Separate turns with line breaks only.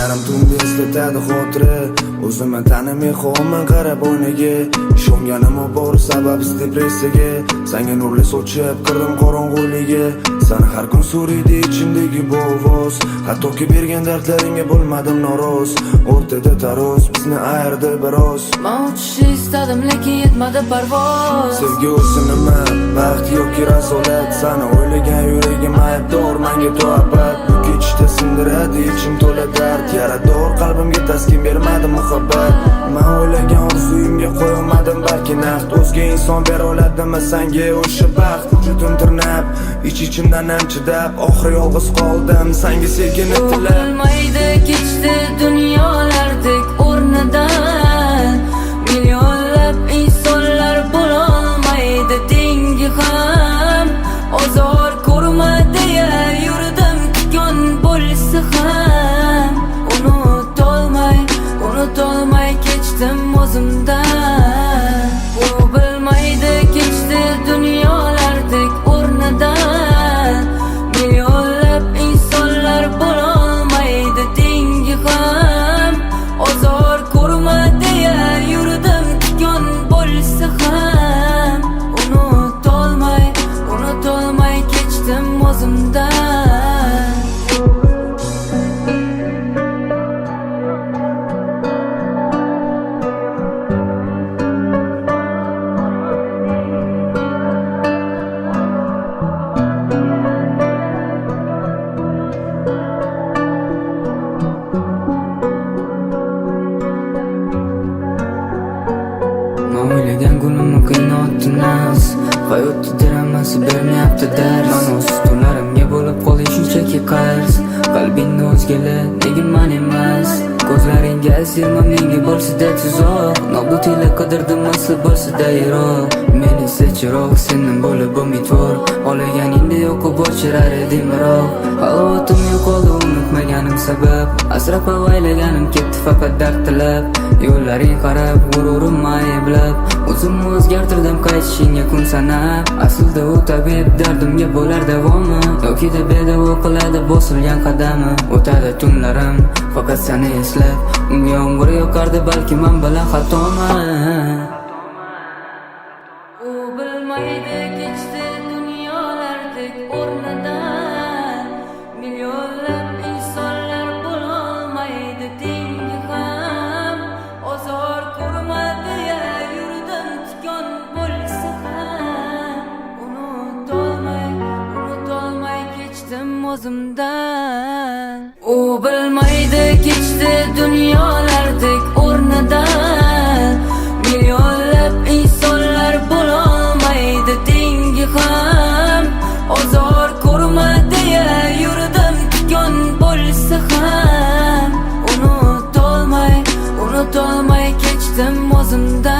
Yarim tunda eslatadi xotira, o'zimni tanimay qolman qarab oynaga. Ishonganim bor sababsiz depressiyaga, senga nurli sochib kirdim qorong'uliga. Seni har kun so'raydi ichimdagi bu ovoz, hattoki bergan dardlaringga bo'lmadim noroz. O'rtada taroz bizni ayirdi biroz.
Men uchishni istadim lekin yetmadi parvoz.
Sevgi o'zi nima, baxt yoki razolat? Seni o'ylagan yuragim aybdor, menga to'abat. Bu kechda sindiradi ichim to'la dard, yarador qalbimga taskin bermadi muhabbat. Men o'ylagan orzuyimga qo'ymadim balki naqd. O'zga inson bera oladimi senga o'sha baxt? Vujudim tirnab, ich-ichimdan ham chidab, oxiri yolg'iz qoldim senga sevgini tilab.
Bo'lmaydi kechdi dunyolardek o'rnidan, millionlab insonlar bo'lolmaydi tengi ham. Ozor ko'rma deya yurdim tikon bo'lsa ham, unutolmay kechdim o'zimdan. U bilmaydi kechdi dunyolardek o'rnidan, millionlab insonlar bo'lolmaydi tengi ham. Ozor ko'rma deya yurdim tikon bo'lsa ham, unutolmay kechdim o'zimdan. O'ylagan kunimni qiynotdi nafs, hayotda dramasi bermayapti dars. Men o'z tunlarimga bo'lib qoldi shunchaki qarz, qalbingni o'zgalar nega men emas? Ko'zlaringga asirman menga bo'lsa-da tuzoq, nobud ila qidirdim asli bo'lsa-da yiroq. Men esa chiroq, sendan bo'lib umidvor, olaganingda yo'qib o'chirar edim biroq. Halovatim yo'qoldi unutmaganim sabab, asrab avaylaganim ketdi faqat dard tilab. Yo'llaring qarab g'ururim ayblab, o'zimni o'zgartirdim qaytishingga kun sanab. Aslida u tabib dardimga bo'lar davomi, yoki da bedavo qiladi bosilgan qadami. O'tadi tunlarim faqat seni eslab, unga yomg'ir yoqardi balki men bilan xatomi. U bilmaydi kechdi dunyolardek o'rnidan, millionlab insonlar bo'lolmaydi tengi ham. Ozor ko'rma deya yurdim tikon bo'lsa ham, unutolmay kechdim o'zimdan. U bilmaydi kechdi dunyolardek o'rnidan, millionlab insonlar bo'lolmaydi tengi ham. Ozor ko'rma deya yurdim tikon bo'lsa ham, unutolmay kechdim o'zimdan.